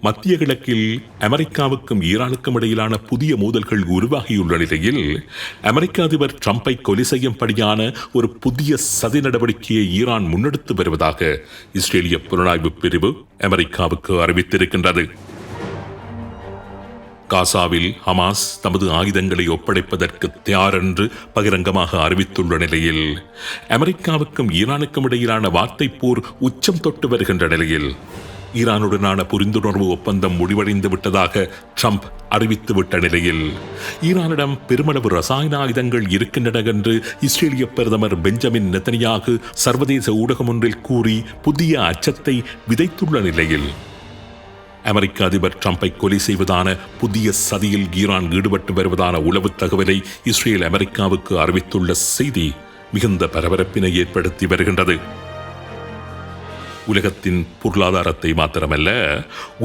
மத்திய கிழக்கில் அமெரிக்காவுக்கும் ஈரானுக்கும் இடையிலான புதிய மோதல்கள் உருவாகியுள்ள நிலையில் அமெரிக்க அதிபர் ட்ரம்பை கொலை செய்யும்படியான ஒரு புதிய சதி நடவடிக்கையை ஈரான் முன்னெடுத்து வருவதாக இஸ்ரேலிய புலனாய்வு பிரிவு அமெரிக்காவுக்கு அறிவித்திருக்கின்றது. காசாவில் ஹமாஸ் தமது ஆயுதங்களை ஒப்படைப்பதற்கு தயார் என்று பகிரங்கமாக அறிவித்துள்ள நிலையில் அமெரிக்காவுக்கும் ஈரானுக்கும் இடையிலான வார்த்தை போர் உச்சம் தொட்டு வருகின்ற நிலையில் ஈரானுடனான புரிந்துணர்வு ஒப்பந்தம் முடிவடைந்து விட்டதாக ட்ரம்ப் அறிவித்துவிட்ட நிலையில் ஈரானிடம் பெருமளவு ரசாயன ஆயுதங்கள் இருக்கின்றன என்று இஸ்ரேலிய பிரதமர் பெஞ்சமின் நெத்தனியாகு சர்வதேச ஊடகம் ஒன்றில் கூறி புதிய அச்சத்தை விதைத்துள்ள நிலையில் அமெரிக்க அதிபர் ட்ரம்பை கொலை செய்வதான புதிய சதியில் ஈரான் ஈடுபட்டு வருவதான உளவு தகவலை இஸ்ரேல் அமெரிக்காவுக்கு அறிவித்துள்ள செய்தி மிகுந்த பரபரப்பினை ஏற்படுத்தி வருகின்றது. உலகத்தின் பொருளாதாரத்தை மாத்திரமல்ல,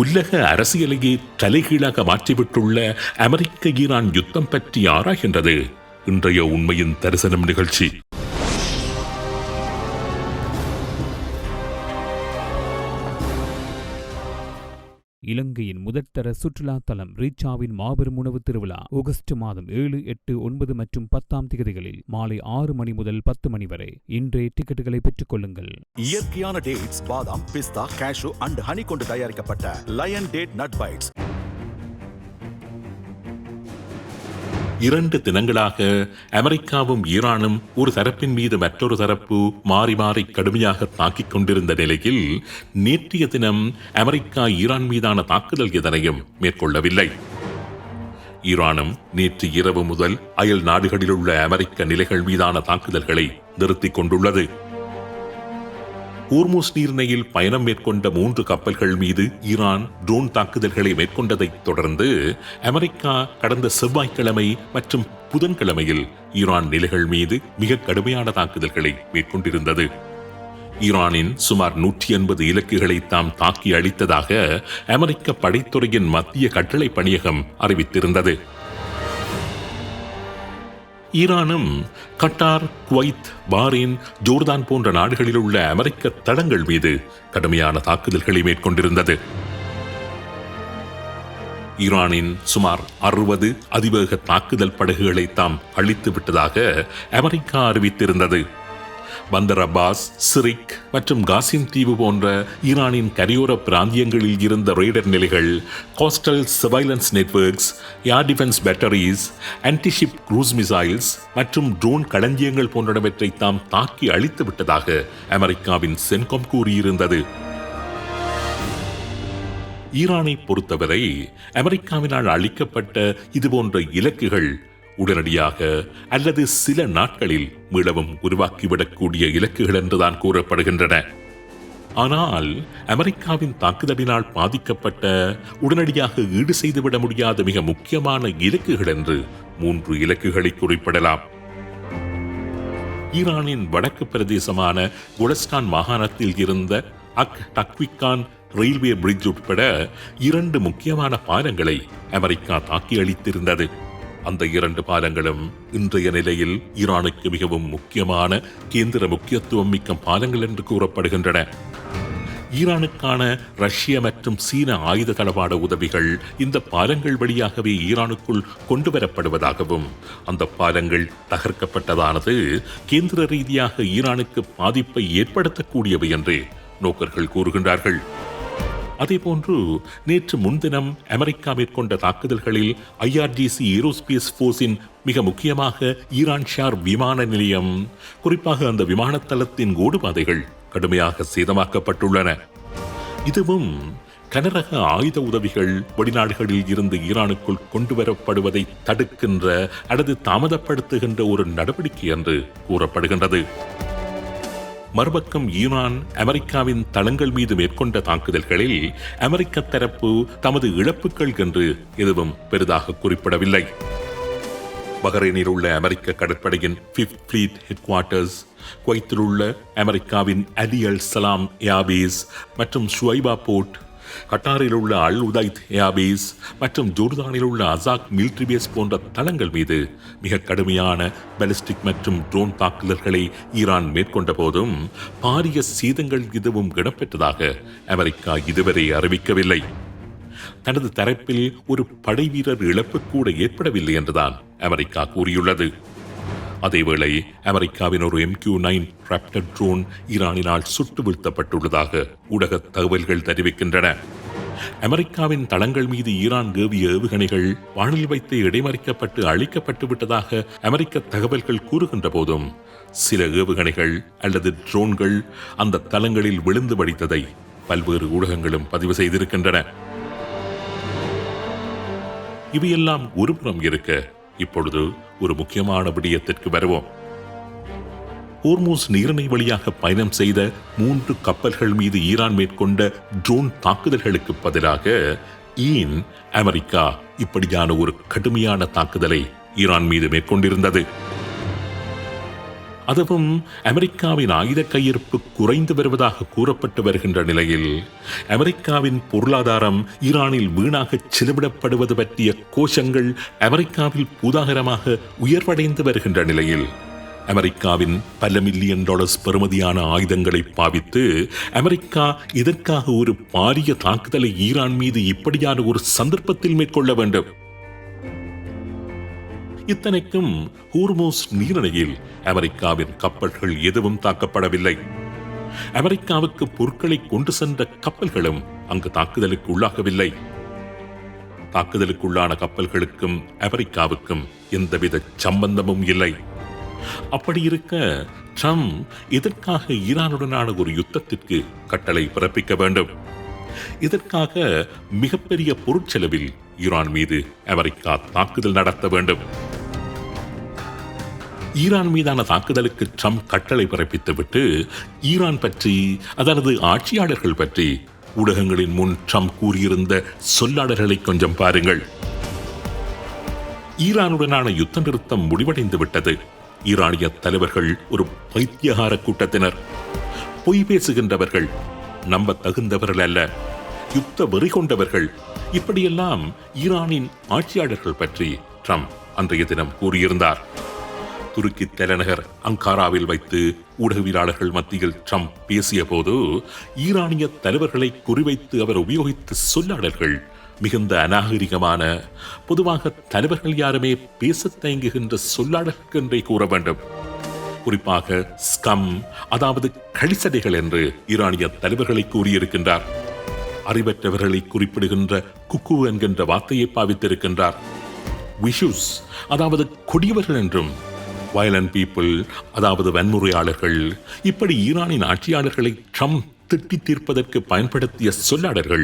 உலக அரசியலையே தலைகீழாக மாற்றிவிட்டுள்ள அமெரிக்க ஈரான் யுத்தம் பற்றி ஆராய்கின்றது இன்றைய உண்மையின் தரிசனம் நிகழ்ச்சி. இலங்கையின் முதற்தர சுற்றுலா தலம் ரீச்சாவின் மாபெரும் உணவு திருவிழா ஆகஸ்ட் மாதம் 7, 8, 9 மற்றும் 10 தேதிகளில் மாலை 6 மணி முதல் 10 மணி வரை. இன்றைய டிக்கெட்டுகளை பெற்றுக் கொள்ளுங்கள். இயற்கையான டேட்ஸ், பாதாம், பிஸ்தா, கேஷு அண்ட் ஹனி கொண்டு தயாரிக்கப்பட்ட லயன் டேட் நட் பைட்ஸ். 2 தினங்களாக அமெரிக்காவும் ஈரானும் ஒரு தரப்பின் மீது மற்றொரு தரப்பு மாறி மாறி கடுமையாக தாக்கிக் கொண்டிருந்த நிலையில் நேற்றைய தினம் அமெரிக்கா ஈரான் மீதான தாக்குதல் எதனையும் மேற்கொள்ளவில்லை. ஈரானும் நேற்று இரவு முதல் அயல் நாடுகளில் உள்ள அமெரிக்க நிலைகள் மீதான தாக்குதல்களை நிறுத்திக் கொண்டுள்ளது. ஹோர்முஸ் நீர்நிலையில் பயணம் மேற்கொண்ட 3 கப்பல்கள் மீது ஈரான் ட்ரோன் தாக்குதல்களை மேற்கொண்டதைத் தொடர்ந்து அமெரிக்கா கடந்த செவ்வாய்க்கிழமை மற்றும் புதன்கிழமையில் ஈரான் நிலைகள் மீது மிக கடுமையான தாக்குதல்களை மேற்கொண்டிருந்தது. ஈரானின் சுமார் 180 இலக்குகளை தாம் தாக்கி அழித்ததாக அமெரிக்க படைத்துறையின் மத்திய கட்டளை பணியகம் அறிவித்திருந்தது. ஈரானும் கட்டார், குவைத், பாரேன், ஜோர்தான் போன்ற நாடுகளில் உள்ள அமெரிக்க தளங்கள் மீது கடுமையான தாக்குதல்களை மேற்கொண்டிருந்தது. ஈரானின் சுமார் 60 அதிவேக தாக்குதல் படகுகளை தாம் அழித்து விட்டதாக அமெரிக்கா அறிவித்திருந்தது. பந்தர் அப்பாஸ், சிரிக் மற்றும் காசிம் தீவு போன்ற ஈரானின் கரையோர பிராந்தியங்களில் இருந்த ரேடர் நிலைகள், coastal surveillance networks, air defence batteries, anti-ship cruise missiles மற்றும் ட்ரோன் களஞ்சியங்கள் போன்றவற்றை தாம் தாக்கி அழித்து விட்டதாக அமெரிக்காவின் சென்காம் கூறியிருந்தது. ஈரானை பொறுத்தவரை அமெரிக்காவினால் அளிக்கப்பட்ட இதுபோன்ற இலக்குகள் உடனடியாக அல்லது சில நாட்களில் மீளவும் உருவாக்கிவிடக்கூடிய இலக்குகள் என்றுதான் கூறப்படுகின்றன. ஆனால் அமெரிக்காவின் தாக்குதலினால் பாதிக்கப்பட்ட, உடனடியாக ஈடு செய்துவிட முடியாத மிக முக்கியமான இலக்குகள் என்று 3 இலக்குகளை குறிப்பிடலாம். ஈரானின் வடக்கு பிரதேசமான குலஸ்தான் மாகாணத்தில் இருந்த டக்விக்கான் ரயில்வே பிரிட்ஜ் உட்பட 2 முக்கியமான பாலங்களை அமெரிக்கா தாக்கி அளித்திருந்தது. அந்த 2 பாலங்களும் இன்றைய நிலையில் ஈரானுக்கு மிகவும் முக்கியமான கேந்திர முக்கியத்துவம் மிக்க பாலங்கள் என்று கூறப்படுகின்றன. ஈரானுக்கான ரஷ்ய மற்றும் சீன ஆயுத தளவாட உதவிகள் இந்த பாலங்கள் வழியாகவே ஈரானுக்குள் கொண்டு வரப்படுவதாகவும், அந்த பாலங்கள் தகர்க்கப்பட்டதானது கேந்திர ரீதியாக ஈரானுக்கு பாதிப்பை ஏற்படுத்தக்கூடியவை என்று நோக்கர்கள் கூறுகின்றார்கள். அதேபோன்று நேற்று முன்தினம் அமெரிக்கா மேற்கொண்ட தாக்குதல்களில் IRGC ஏரோஸ்பேஸ் போர்ஸின் மிக முக்கியமாக ஈரான் ஷார் விமான நிலையம், குறிப்பாக அந்த விமானத்தளத்தின் ஓடுபாதைகள் கடுமையாக சேதமாக்கப்பட்டுள்ளன. இதுவும் கனரக ஆயுத உதவிகள் வெளிநாடுகளில் இருந்து ஈரானுக்குள் கொண்டு வரப்படுவதை தடுக்கின்ற அல்லது தாமதப்படுத்துகின்ற ஒரு நடவடிக்கை என்று கூறப்படுகின்றது. மறுபக்கம் ஈரான் அமெரிக்காவின் தளங்கள் மீது மேற்கொண்ட தாக்குதல்களில் அமெரிக்க தரப்பு தமது இழப்புகள் என்று எதுவும் பெரிதாக குறிப்பிடவில்லை. பஹ்ரைனில் உள்ள அமெரிக்க கடற்படையின் 5th Fleet ஹெட்குவார்ட்டர்ஸ், குவைத்தில் உள்ள அமெரிக்காவின் அலி அல் சலாம் ஏர்பேஸ் மற்றும் ஷுவைபா போர்ட், கட்டாரில் உள்ள அல் உதைத் ஏர்பேஸ் மற்றும் ஜோர்தானில் உள்ள அசாக் மிலிட்டரி பேஸ் போன்ற தளங்கள் மீது மிக கடுமையான பாலிஸ்டிக் மற்றும் ட்ரோன் தாக்குதல்களை ஈரான் மேற்கொண்ட போதும் பாரிய சேதங்கள் எதுவும் இடம்பெற்றதாக அமெரிக்கா இதுவரை அறிவிக்கவில்லை. தனது தரப்பில் ஒரு படைவீரர் இழப்பு கூட ஏற்படவில்லை என்றுதான் அமெரிக்கா கூறியுள்ளது. அதேவேளை அமெரிக்காவின் ஒரு MQ-9 ராப்டர் ட்ரோன் ஈரானினால் சுட்டு வீழ்த்தப்பட்டுள்ளதாக ஊடக தகவல்கள் தெரிவிக்கின்றன. அமெரிக்காவின் தளங்கள் மீது ஈரான் ஏவிய ஏவுகணைகள் வானில் வைத்து இடைமறிக்கப்பட்டு அழிக்கப்பட்டு விட்டதாக அமெரிக்க தகவல்கள் கூறுகின்ற போதும் சில ஏவுகணைகள் அல்லது ட்ரோன்கள் அந்த தளங்களில் விழுந்து வடித்ததை பல்வேறு ஊடகங்களும் பதிவு செய்திருக்கின்றன. இவையெல்லாம் ஒருபுறம் இருக்க, இப்பொழுது ஒரு முக்கியமான விடயத்திற்கு வருவோம். ஹோர்மூஸ் நீரிணை வழியாக பயணம் செய்த 3 கப்பல்கள் மீது ஈரான் மேற்கொண்ட ட்ரோன் தாக்குதல்களுக்கு பதிலாக அமெரிக்கா இப்படியான ஒரு கடுமையான தாக்குதலை ஈரான் மீது மேற்கொண்டிருந்தது. அதுவும் அமெரிக்காவின் ஆயுத கையிருப்பு குறைந்து வருவதாக கூறப்பட்டு வருகின்ற நிலையில் அமெரிக்காவின் பொருளாதாரம் ஈரானில் வீணாக செலவிடப்படுவது பற்றிய கோஷங்கள் அமெரிக்காவில் பூதாகரமாக உயர்வடைந்து வருகின்ற நிலையில் அமெரிக்காவின் பல மில்லியன் டாலர்ஸ் பெறுமதியான ஆயுதங்களை பாவித்து அமெரிக்கா இதற்காக ஒரு பாரிய தாக்குதலை ஈரான் மீது இப்படியான ஒரு சந்தர்ப்பத்தில் மேற்கொள்ள வேண்டும். இத்தனைக்கும் ஹோர்மூஸ் நீரிணையில் அமெரிக்காவின் கப்பல்கள் எதுவும் தாக்கப்படவில்லை. அமெரிக்காவுக்கு பொருட்களை கொண்டு சென்ற கப்பல்களும் அங்கு தாக்குதலுக்கு உள்ளாகவில்லை. தாக்குதலுக்குள்ளான கப்பல்களுக்கும் அமெரிக்காவுக்கும் எந்தவித சம்பந்தமும் இல்லை. அப்படி இருக்க ட்ரம்ப் இதற்காக ஈரானுடனான ஒரு யுத்தத்திற்கு கட்டளை பிறப்பிக்க வேண்டும். இதற்காக மிகப்பெரிய பொருட்செலவில் ஈரான் மீது அமெரிக்கா தாக்குதல் நடத்த வேண்டும். ஈரான் மீதான தாக்குதலுக்கு ட்ரம்ப் கட்டளை பிறப்பித்துவிட்டு ஈரான் பற்றி, அதாவது ஆட்சியாளர்கள் பற்றி ஊடகங்களின் முன் ட்ரம்ப் கூறியிருந்த சொல்லாடல்களை கொஞ்சம் பாருங்கள். ஈரானுடனான யுத்த நிறுத்தம் முடிவடைந்து விட்டது. ஈரானிய தலைவர்கள் ஒரு பைத்தியகார கூட்டத்தினர், பொய் பேசுகின்றவர்கள், நம்ப தகுந்தவர்கள் அல்ல, யுத்த வெறி கொண்டவர்கள். இப்படியெல்லாம் ஈரானின் ஆட்சியாளர்கள் பற்றி ட்ரம்ப் அன்றைய தினம் கூறியிருந்தார். துருக்கி தலைநகர் அங்காராவில் வைத்து ஊடகவியலாளர்கள் மத்தியில் ட்ரம்ப் பேசிய போது ஈரானிய தலைவர்களை குறிவைத்து அவர் உபயோகித்த சொல்லாடல்கள் மிகுந்த அநாகரிகமான, பொதுவாக தலைவர்கள் யாருமே பேச தயங்குகின்ற சொல்லாடல்கள் என்றே கூற வேண்டும். குறிப்பாக ஸ்கம், அதாவது கழிசடைகள் என்று ஈரானிய தலைவர்களை கூறியிருக்கின்றார். அறிவற்றவர்களை குறிப்பிடுகின்ற குக்கு என்கின்ற வார்த்தையை பாவித்திருக்கின்றார். விஷுஸ், அதாவது கொடியவர்கள் என்றும், வயலண்ட் பீப்புள், அதாவது வன்முறையாளர்கள், இப்படி ஈரானின் ஆட்சியாளர்களை ட்ரம்ப் திட்டி தீர்ப்பதற்கு பயன்படுத்திய சொல்லாடல்கள்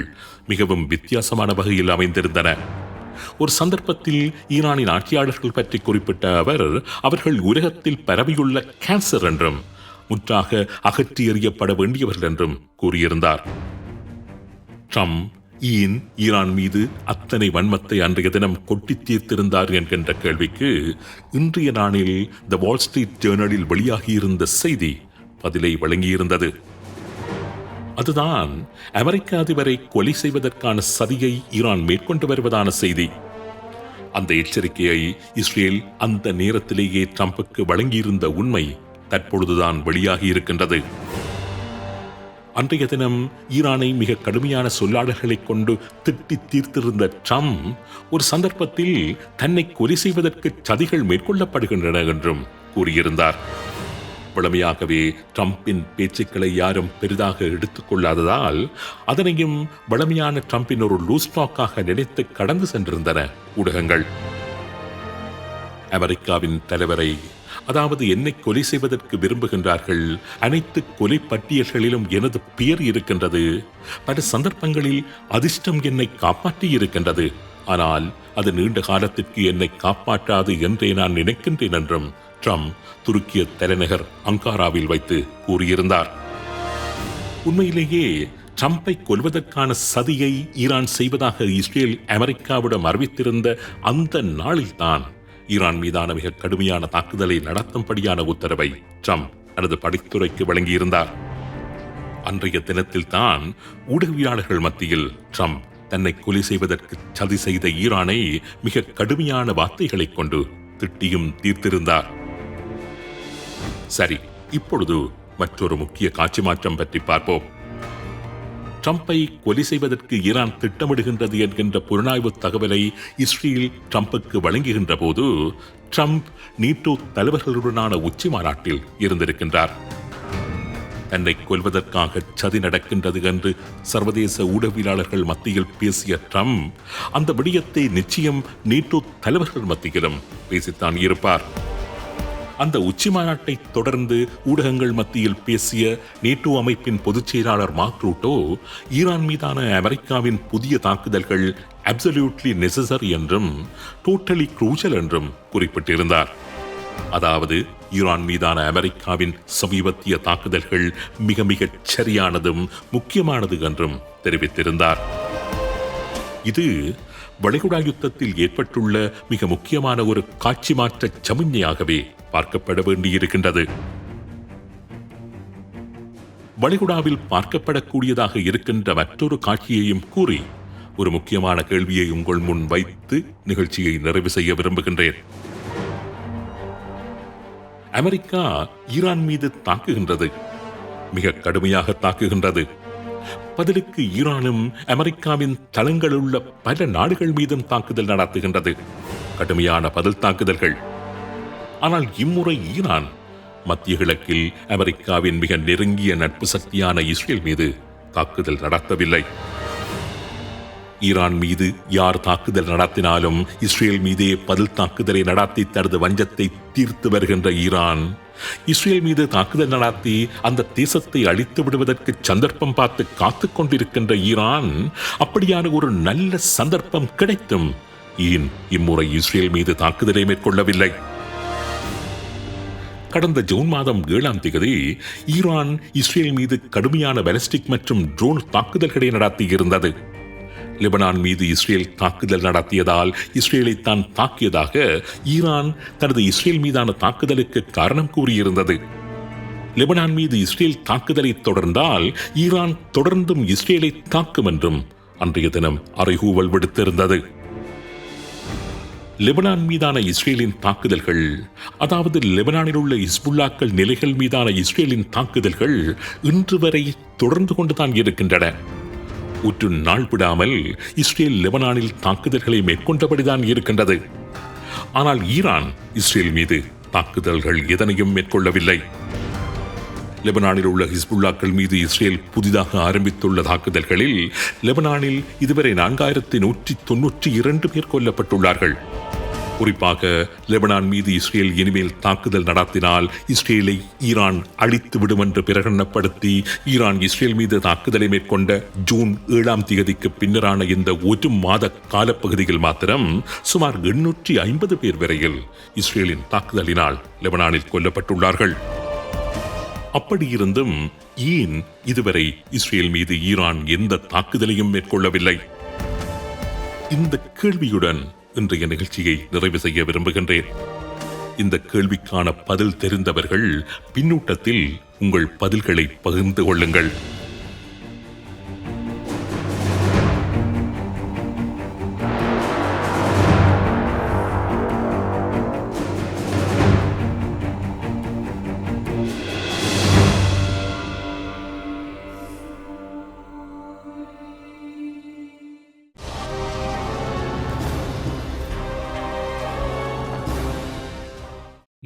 மிகவும் வித்தியாசமான வகையில் அமைந்திருந்தன. ஒரு சந்தர்ப்பத்தில் ஈரானின் ஆட்சியாளர்கள் பற்றி குறிப்பிட்ட அவர்கள் உலகத்தில் பரவியுள்ள கேன்சர் என்றும் முற்றாக அகற்றி எறியப்பட வேண்டியவர்கள் என்றும் கூறியிருந்தார். ட்ரம்ப் ஈரான் மீது அத்தனை வன்மத்தை அன்றைய தினம் கொட்டி தீர்த்திருந்தார் என்கின்ற கேள்விக்கு இன்றைய நாளில் த வால் ஸ்ட்ரீட் ஜேர்னலில் வெளியாகியிருந்த செய்தி பதிலை வழங்கியிருந்தது. அதுதான் அமெரிக்க அதிபரை கொலை செய்வதற்கான சதியை ஈரான் மேற்கொண்டு வருவதான செய்தி. அந்த எச்சரிக்கையை இஸ்ரேல் அந்த நேரத்திலேயே ட்ரம்புக்கு வழங்கியிருந்த உண்மை தற்பொழுதுதான் வெளியாகி இருக்கின்றது. அன்றைய தினம் ஈரானை மிக கடுமையான சொல்லாடல்களை கொண்டு திட்டி தீர்த்திருந்த ட்ரம்ப் ஒரு சந்தர்ப்பத்தில் தன்னை கொலை செய்வதற்கு சதிகள் மேற்கொள்ளப்படுகின்றன என்றும் கூறியிருந்தார். வழமையாகவே ட்ரம்பின் பேச்சுக்களை யாரும் பெரிதாக எடுத்துக் கொள்ளாததால் அதனையும் வழமையான ட்ரம்பின் ஒரு லூஸ் டாக்காக நினைத்து கடந்து சென்றிருந்தன ஊடகங்கள். அமெரிக்காவின் தலைவரை, அதாவது என்னை கொலை செய்வதற்கு விரும்புகின்றார்கள், அனைத்து கொலை பட்டியல்களிலும் எனது பெயர் இருக்கின்றது, பல சந்தர்ப்பங்களில் அதிர்ஷ்டம் என்னை காப்பாற்றி இருக்கின்றது, ஆனால் அது நீண்ட காலத்திற்கு என்னை காப்பாற்றாது என்றே நான் நினைக்கின்றேன் என்றும் ட்ரம்ப் துருக்கிய தலைநகர் அங்காராவில் வைத்து கூறியிருந்தார். உண்மையிலேயே ட்ரம்பை கொல்வதற்கான சதியை ஈரான் செய்வதாக இஸ்ரேல் அமெரிக்காவிடம் அறிவித்திருந்த அந்த நாளில்தான் ஈரான் மீதான மிக கடுமையான தாக்குதலை நடத்தும்படியான உத்தரவை ட்ரம்ப் தனது படைத்துறைக்கு வழங்கியிருந்தார். அன்றைய தினத்தில் தான் ஊடகவியலாளர்கள் மத்தியில் ட்ரம்ப் தன்னை கொலை செய்வதற்கு சதி செய்த ஈரானை மிக கடுமையான வார்த்தைகளை கொண்டு திட்டியும் தீர்த்திருந்தார். சரி, இப்பொழுது மற்றொரு முக்கிய காட்சி மாற்றம் பற்றி பார்ப்போம். ட்ரம்பை கொலை செய்வதற்கு ஈரான் திட்டமிடுகின்றது என்கின்ற புலனாய்வு தகவலை இஸ்ரேல் ட்ரம்புக்கு வழங்குகின்ற போது ட்ரம்ப் நேட்டோ தலைவர்களுடனான உச்சி மாநாட்டில் இருந்திருக்கின்றார். தன்னை கொல்வதற்காக சதி நடக்கின்றது என்று சர்வதேச ஊடகவியலாளர்கள் மத்தியில் பேசிய ட்ரம்ப் அந்த விடயத்தை நிச்சயம் நேட்டோ தலைவர்கள் மத்தியிலும் பேசித்தான் இருப்பார். அந்த உச்சி மாநாட்டை தொடர்ந்து ஊடகங்கள் மத்தியில் பேசிய நேட்டோ அமைப்பின் பொதுச் செயலாளர் மார்க் ரூட்டோ ஈரான் மீதான அமெரிக்காவின் புதிய தாக்குதல்கள் அப்சல்யூட்லி நெசசரி என்றும் டோட்டலி க்ரூஷல் என்றும் குறிப்பிட்டிருந்தார். அதாவது ஈரான் மீதான அமெரிக்காவின் சமீபத்திய தாக்குதல்கள் மிக மிகச் சரியானதும் முக்கியமானது என்றும் தெரிவித்திருந்தார். இது வளைகுடா யுத்தத்தில் ஏற்பட்டுள்ள மிக முக்கியமான ஒரு காட்சி மாற்ற சமிஞ்ஞையாகவே பார்க்கப்பட வேண்டியிருக்கின்றது. வளைகுடாவில் பார்க்கப்படக்கூடியதாக இருக்கின்ற மற்றொரு காட்சியையும் கூறி ஒரு முக்கியமான கேள்வியை உங்கள் முன் வைத்து நிகழ்ச்சியை நிறைவு செய்ய விரும்புகின்றேன். அமெரிக்கா ஈரான் மீது தாக்குகின்றது, மிக கடுமையாக தாக்குகின்றது. பதிலுக்கு ஈரானும் அமெரிக்காவின் தளங்களுள்ள பல நாடுகள் மீதும் தாக்குதல் நடத்துகின்றது, கடுமையான பதில் தாக்குதல்கள். ஆனால் இம்முறை ஈரான் மத்திய கிழக்கில் அமெரிக்காவின் மிக நெருங்கிய நட்பு சக்தியான இஸ்ரேல் மீது தாக்குதல் நடத்தவில்லை. ஈரான் மீது யார் தாக்குதல் நடத்தினாலும் இஸ்ரேல் மீதே பதில் தாக்குதலை நடத்தி தனது வஞ்சத்தை தீர்த்து வருகின்ற ஈரான் இஸ்ரேல் மீது தாக்குதல் நடத்தி அந்த தேசத்தை அழித்து விடுவதற்கு சந்தர்ப்பம் பார்த்து காத்துக் கொண்டிருக்கின்ற ஈரான் அப்படியான ஒரு நல்ல சந்தர்ப்பம் கிடைத்தும் ஏன் இம்முறை இஸ்ரேல் மீது தாக்குதலை மேற்கொள்ளவில்லை? கடந்த ஜூன் மாதம் 7ஆம் தேதி ஈரான் இஸ்ரேல் மீது கடுமையான பாலிஸ்டிக் மற்றும் ட்ரோன் தாக்குதல்களை நடத்தியிருந்தது. லெபனான் மீது இஸ்ரேல் தாக்குதல் நடத்தியதால் இஸ்ரேலை தான் தாக்கியதாக ஈரான் தனது இஸ்ரேல் மீதான தாக்குதலுக்கு காரணம் கூறியிருந்தது. லெபனான் மீது இஸ்ரேல் தாக்குதலை தொடர்ந்தால் ஈரான் தொடர்ந்தும் இஸ்ரேலை தாக்கும் என்றும் அன்றைய தினம் அறைகூவல் விடுத்திருந்தது. லெபனான் மீதான இஸ்ரேலின் தாக்குதல்கள், அதாவது லெபனானில் உள்ள ஹிஸ்புல்லாக்கள் நிலைகள் மீதான இஸ்ரேலின் தாக்குதல்கள் இன்று வரை தொடர்ந்து கொண்டுதான் இருக்கின்றன. ஒற்று நாள் விடாமல் இஸ்ரேல் லெபனானில் தாக்குதல்களை மேற்கொண்டபடிதான் இருக்கின்றது. ஆனால் ஈரான் இஸ்ரேல் மீது தாக்குதல்கள் எதனையும் மேற்கொள்ளவில்லை. லெபனானில் உள்ள ஹிஸ்புல்லாக்கள் மீது இஸ்ரேல் புதிதாக ஆரம்பித்துள்ள தாக்குதல்களில் லெபனானில் இதுவரை 4192 பேர் கொல்லப்பட்டுள்ளார்கள். குறிப்பாக லெபனான் மீது இஸ்ரேல் இனிமேல் தாக்குதல் நடத்தினால் இஸ்ரேலை ஈரான் அழித்து விடும் என்று பிரகடனப்படுத்தி ஈரான் இஸ்ரேல் மீது தாக்குதலை மேற்கொண்ட ஜூன் 7ஆம் தேதிக்கு பின்னரான இந்த ஒரு மாத காலப்பகுதியில் மாத்திரம் சுமார் 850 பேர் வரையில் இஸ்ரேலின் தாக்குதலினால் லெபனானில் கொல்லப்பட்டுள்ளார்கள். அப்படியிருந்தும் ஏன் இதுவரை இஸ்ரேல் மீது ஈரான் எந்த தாக்குதலையும் மேற்கொள்ளவில்லை? இந்த கேள்வியுடன் இன்றைய நிகழ்ச்சியை நிறைவு செய்ய விரும்புகின்றேன். இந்த கேள்விக்கான பதில் தெரிந்தவர்கள் பின்னூட்டத்தில் உங்கள் பதில்களை பகிர்ந்து கொள்ளுங்கள்.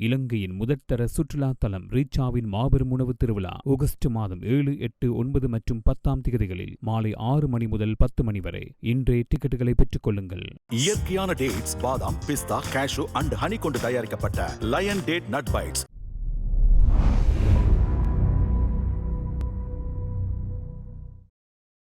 இலங்கையின் முதற்தர சுற்றுலா தலம் ரீச்சாவின் மாபெரும் உணவு திருவிழா ஆகஸ்ட் மாதம் 7, 8, 9 மற்றும் 10ஆம் தேதிகளில் மாலை 6 மணி முதல் 10 மணி வரை. இன்றே டிக்கெட்டுகளை பெற்றுக் கொள்ளுங்கள். இயற்கையான டேட்ஸ், பாதாம், பிஸ்தா, கேஷு அண்ட் ஹனி கொண்டு தயாரிக்கப்பட்ட லயன் டேட் நட் பைட்ஸ்